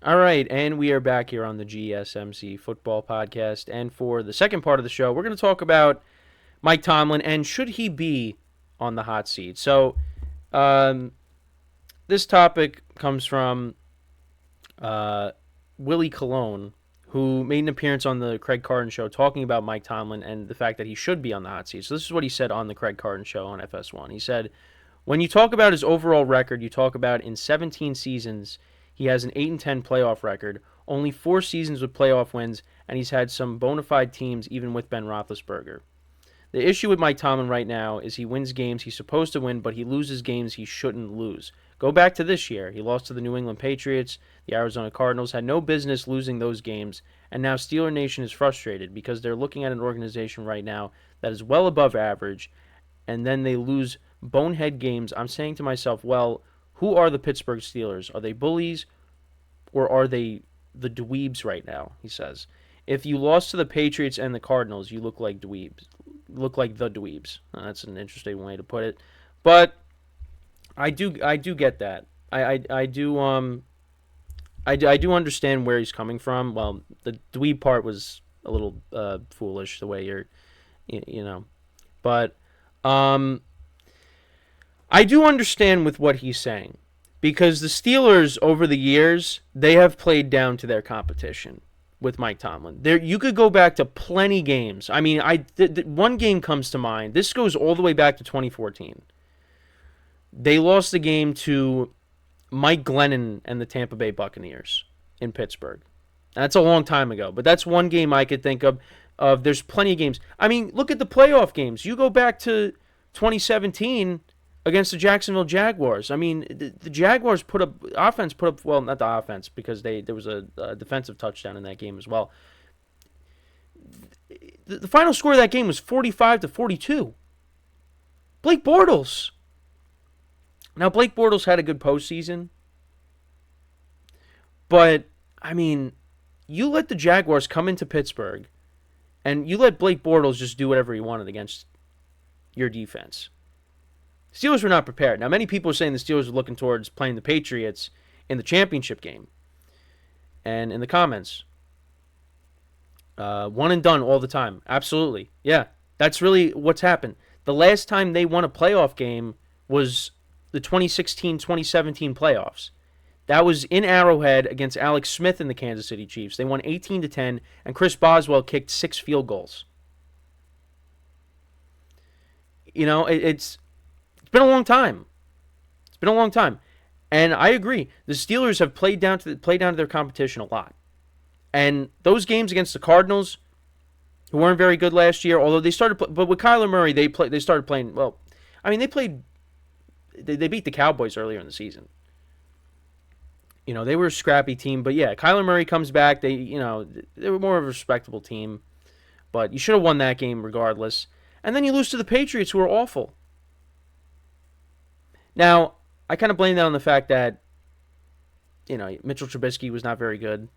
All right, and we are back here on the GSMC Football Podcast. And for the second part of the show, we're going to talk about Mike Tomlin and should he be on the hot seat. So, this topic comes from Willie Colon, who made an appearance on the Craig Carton Show talking about Mike Tomlin and the fact that he should be on the hot seat. So this is what he said on the Craig Carton Show on FS1. He said, when you talk about his overall record, you talk about in 17 seasons, he has an 8-10 playoff record, only 4 seasons with playoff wins, and he's had some bona fide teams even with Ben Roethlisberger. The issue with Mike Tomlin right now is he wins games he's supposed to win, but he loses games he shouldn't lose. Go back to this year. He lost to the New England Patriots. The Arizona Cardinals had no business losing those games, and now Steeler Nation is frustrated because they're looking at an organization right now that is well above average, and then they lose bonehead games. I'm saying to myself, well, who are the Pittsburgh Steelers? Are they bullies or are they the dweebs right now, he says. If you lost to the Patriots and the Cardinals, you look like dweebs. Look like the dweebs. That's an interesting way to put it. But I do get that. I do understand where he's coming from. Well, the dweeb part was a little foolish the way you know. But I do understand with what he's saying because the Steelers over the years, they have played down to their competition with Mike Tomlin. There, you could go back to plenty games. I mean, one game comes to mind. This goes all the way back to 2014. They lost the game to Mike Glennon and the Tampa Bay Buccaneers in Pittsburgh. That's a long time ago, but that's one game I could think of. There's plenty of games. I mean, look at the playoff games. You go back to 2017 against the Jacksonville Jaguars. I mean, the Jaguars put up, well, not the offense, because there was a defensive touchdown in that game as well. The final score of that game was 45-42. Blake Bortles. Now, Blake Bortles had a good postseason, but, I mean, you let the Jaguars come into Pittsburgh, and you let Blake Bortles just do whatever he wanted against your defense. Steelers were not prepared. Now, many people are saying the Steelers are looking towards playing the Patriots in the championship game. And in the comments, one and done all the time. Absolutely. Yeah, that's really what's happened. The last time they won a playoff game was the 2016-2017 playoffs. That was in Arrowhead against Alex Smith and the Kansas City Chiefs. They won 18-10, and Chris Boswell kicked 6 field goals. You know, it's been a long time. It's been a long time. And I agree. The Steelers have played down to their competition a lot. And those games against the Cardinals, who weren't very good last year, although they started, but with Kyler Murray, they started playing well. I mean, they beat the Cowboys earlier in the season. You know, they were a scrappy team, but yeah, Kyler Murray comes back. They were more of a respectable team, but you should have won that game regardless. And then you lose to the Patriots, who are awful. Now, I kind of blame that on the fact that, Mitchell Trubisky was not very good.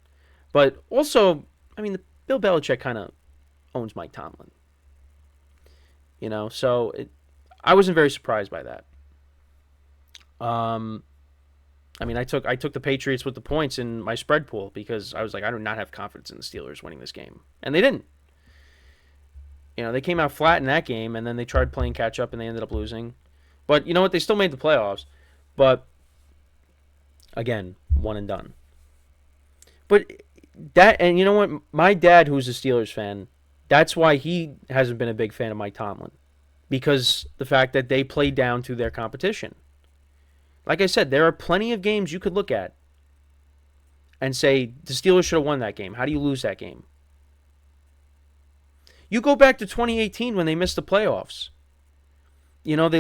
But also, I mean, Bill Belichick kind of owns Mike Tomlin. So I wasn't very surprised by that. I mean, I took the Patriots with the points in my spread pool because I was like, I do not have confidence in the Steelers winning this game. And they didn't. They came out flat in that game, and then they tried playing catch-up, and they ended up losing. But you know what? They still made the playoffs. But, again, one and done. But and you know what? My dad, who's a Steelers fan, that's why he hasn't been a big fan of Mike Tomlin. Because the fact that they played down to their competition. Like I said, there are plenty of games you could look at and say, the Steelers should have won that game. How do you lose that game? You go back to 2018 when they missed the playoffs. They got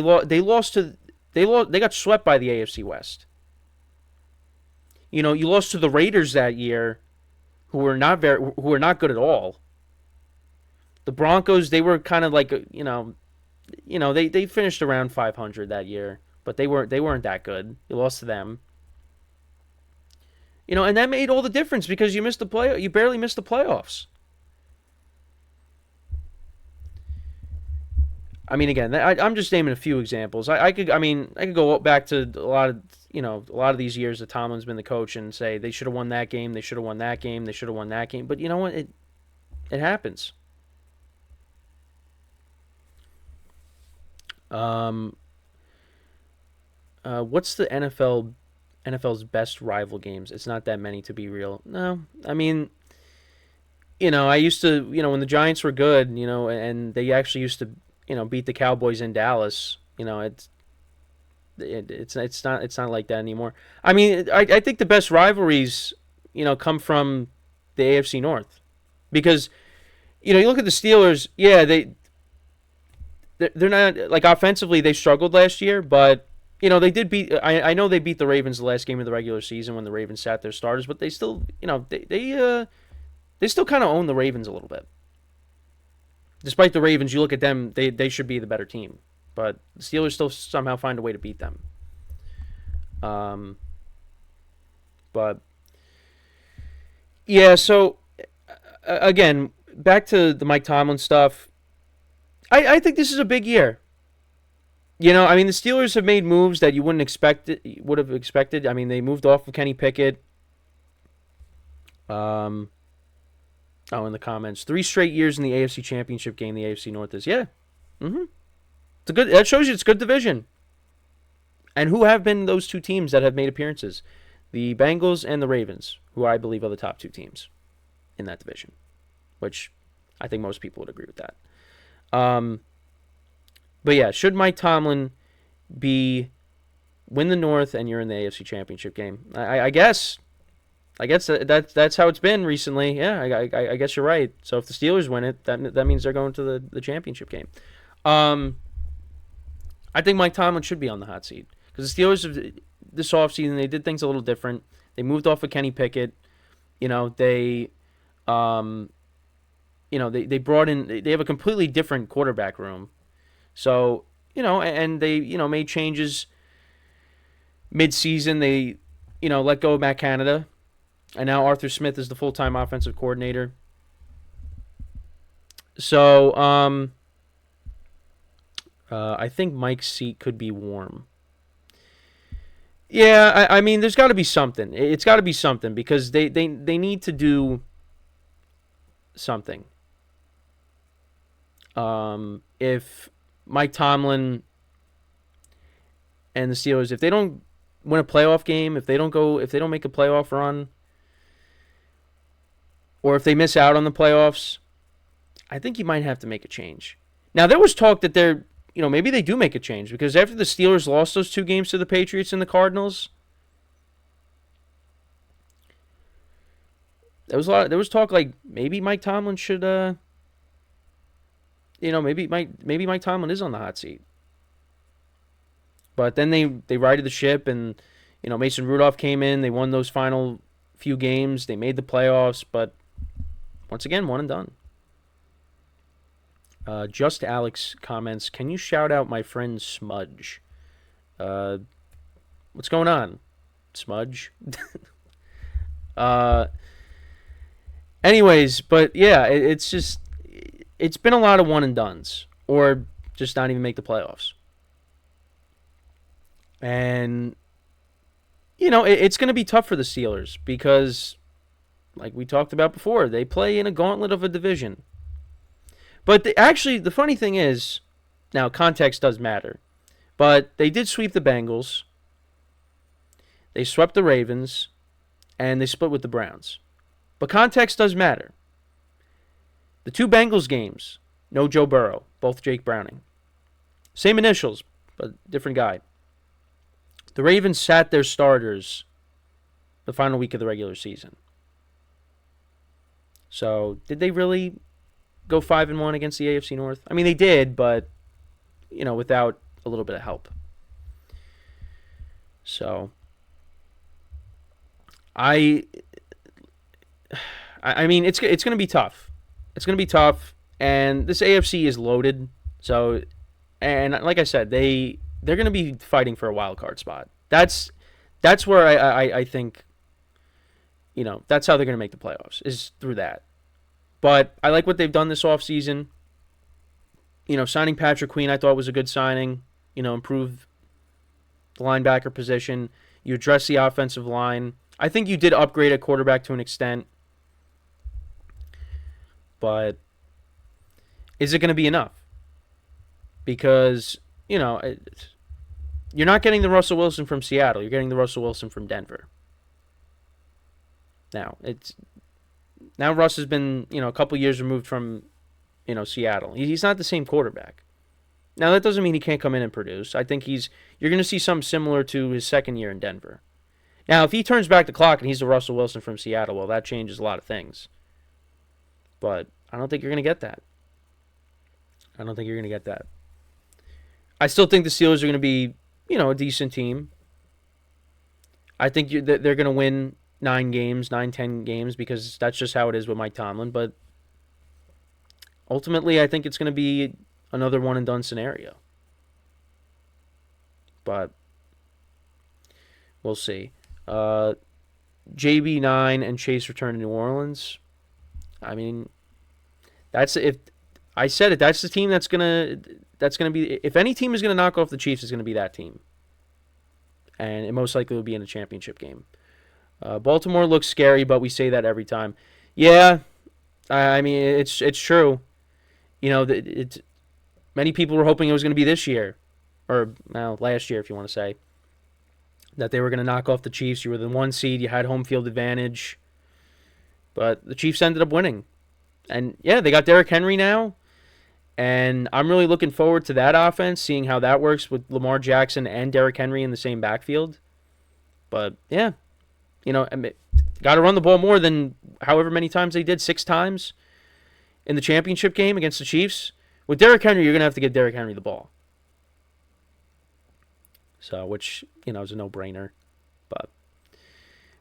swept by the AFC West. You lost to the Raiders that year, who were not good at all. The Broncos, they were kind of like, they finished around 500 that year, but they weren't that good. You lost to them. And that made all the difference because you barely missed the playoffs. I mean, again, I'm just naming a few examples. I could go back to a lot of these years that Tomlin's been the coach and say they should have won that game, they should have won that game, they should have won that game. But you know what? It happens. What's the NFL's best rival games? It's not that many to be real. No, I mean, I used to, when the Giants were good, and they actually used to, beat the Cowboys in Dallas. It's not like that anymore. I mean, I think the best rivalries, come from the AFC North, because you look at the Steelers. Yeah, they're not, like, offensively they struggled last year, but they did beat. I know they beat the Ravens the last game of the regular season when the Ravens sat their starters, but they still, they still kind of own the Ravens a little bit. Despite the Ravens, you look at them, they should be the better team, but the Steelers still somehow find a way to beat them. But yeah, so again, back to the Mike Tomlin stuff. I think this is a big year. I mean, the Steelers have made moves that you would have expected. I mean, they moved off of Kenny Pickett. In the comments, 3 straight years in the AFC Championship game. The AFC North is It's a good. That shows you it's a good division. And who have been those two teams that have made appearances? The Bengals and the Ravens, who I believe are the top 2 teams in that division, which I think most people would agree with that. But yeah, should Mike Tomlin win the North and you're in the AFC Championship game? I guess that's how it's been recently. Yeah, I guess you're right. So if the Steelers win it, that means they're going to the championship game. I think Mike Tomlin should be on the hot seat because the Steelers this offseason they did things a little different. They moved off of Kenny Pickett. They brought in. They have a completely different quarterback room. So and they made changes mid-season. They let go of Matt Canada. And now Arthur Smith is the full-time offensive coordinator. So, I think Mike's seat could be warm. Yeah, I mean, there's got to be something. It's got to be something because they need to do something. If Mike Tomlin and the Steelers, if they don't win a playoff game, if they don't make a playoff run, or if they miss out on the playoffs, I think you might have to make a change. Now, there was talk that maybe they do make a change because after the Steelers lost those 2 games to the Patriots and the Cardinals, there was talk like maybe Mike Tomlin should, maybe Mike Tomlin is on the hot seat. But then they righted the ship and, Mason Rudolph came in. They won those final few games. They made the playoffs, but once again, one and done. Just Alex comments, can you shout out my friend Smudge? What's going on, Smudge? Anyways, but yeah, it's been a lot of one and dones, or just not even make the playoffs. And, it's going to be tough for the Steelers because, like we talked about before, they play in a gauntlet of a division. But the funny thing is, now context does matter, but they did sweep the Bengals, they swept the Ravens, and they split with the Browns. But context does matter. The 2 Bengals games, no Joe Burrow, both Jake Browning. Same initials, but different guy. The Ravens sat their starters the final week of the regular season. So, did they really go 5-1 against the AFC North? I mean, they did, but without a little bit of help. So, I mean, it's going to be tough. It's going to be tough, and this AFC is loaded. So, and like I said, they're going to be fighting for a wild card spot. That's where I think, that's how they're going to make the playoffs, is through that. But I like what they've done this offseason. Signing Patrick Queen I thought was a good signing. Improve the linebacker position. You address the offensive line. I think you did upgrade at quarterback to an extent. But is it going to be enough? Because, you're not getting the Russell Wilson from Seattle. You're getting the Russell Wilson from Denver. Now Russ has been, a couple years removed from, Seattle. He's not the same quarterback. Now, that doesn't mean he can't come in and produce. I think you're going to see something similar to his second year in Denver. Now, if he turns back the clock and he's the Russell Wilson from Seattle, well, that changes a lot of things. But I don't think you're going to get that. I still think the Steelers are going to be, a decent team. I think they're going to win 10 games, because that's just how it is with Mike Tomlin. But ultimately, I think it's going to be another one-and-done scenario. But we'll see. JB9 and Chase return to New Orleans. I mean, that's the team that's gonna be. If any team is gonna knock off the Chiefs, it's gonna be that team, and it most likely will be in a championship game. Baltimore looks scary, but we say that every time. Yeah, I mean it's true. Many people were hoping it was going to be this year, or last year, if you want to say, that they were going to knock off the Chiefs. You were the 1 seed, you had home field advantage, but the Chiefs ended up winning. And yeah, they got Derrick Henry now, and I'm really looking forward to that offense, seeing how that works with Lamar Jackson and Derrick Henry in the same backfield. But yeah, got to run the ball more than however many times they did, 6 times in the championship game against the Chiefs. With Derrick Henry, you're going to have to give Derrick Henry the ball. So, which, is a no-brainer. But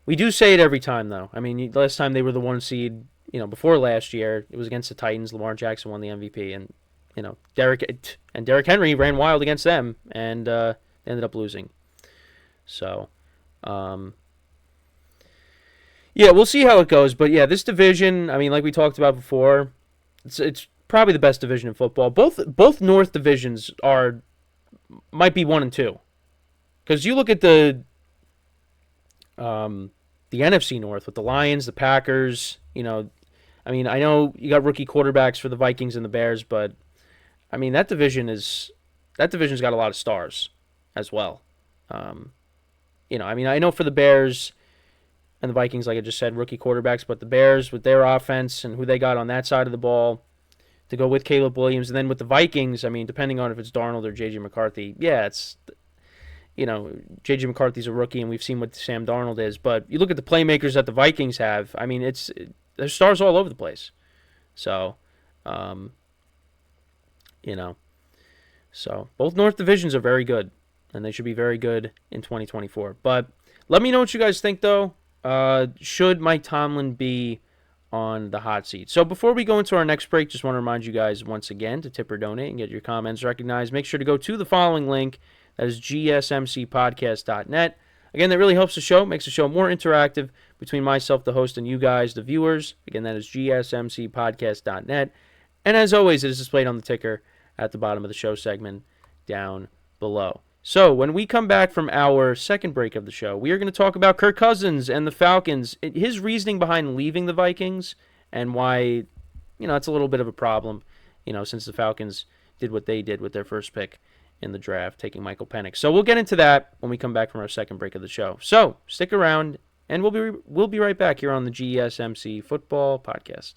we do say it every time, though. I mean, last time they were the 1 seed, before last year, it was against the Titans. Lamar Jackson won the MVP. And, Derrick Henry ran wild against them and ended up losing. So, yeah, we'll see how it goes. But, yeah, this division, I mean, like we talked about before, it's probably the best division in football. Both North divisions might be 1 and 2, because you look at the NFC North with the Lions, the Packers. I know you got rookie quarterbacks for the Vikings and the Bears, but I mean that division's got a lot of stars as well. I know for the Bears and the Vikings, like I just said, rookie quarterbacks, but the Bears with their offense and who they got on that side of the ball to go with Caleb Williams. And then with the Vikings, I mean, depending on if it's Darnold or J.J. McCarthy, yeah, J.J. McCarthy's a rookie, and we've seen what Sam Darnold is. But you look at the playmakers that the Vikings have, I mean, there's stars all over the place. So, so both North divisions are very good, and they should be very good in 2024. But let me know what you guys think, though. Should Mike Tomlin be on the hot seat? So before we go into our next break, just want to remind you guys once again to tip or donate and get your comments recognized. Make sure to go to the following link. That is GSMCPodcast.net. Again, that really helps the show, makes the show more interactive between myself, the host, and you guys, the viewers. Again, that is GSMCPodcast.net. And as always, it is displayed on the ticker at the bottom of the show segment down below. So when we come back from our second break of the show, we are going to talk about Kirk Cousins and the Falcons, his reasoning behind leaving the Vikings, and why, it's a little bit of a problem, since the Falcons did what they did with their first pick in the draft, taking Michael Penix. So we'll get into that when we come back from our second break of the show. So stick around, and we'll be right back here on the GSMC Football Podcast.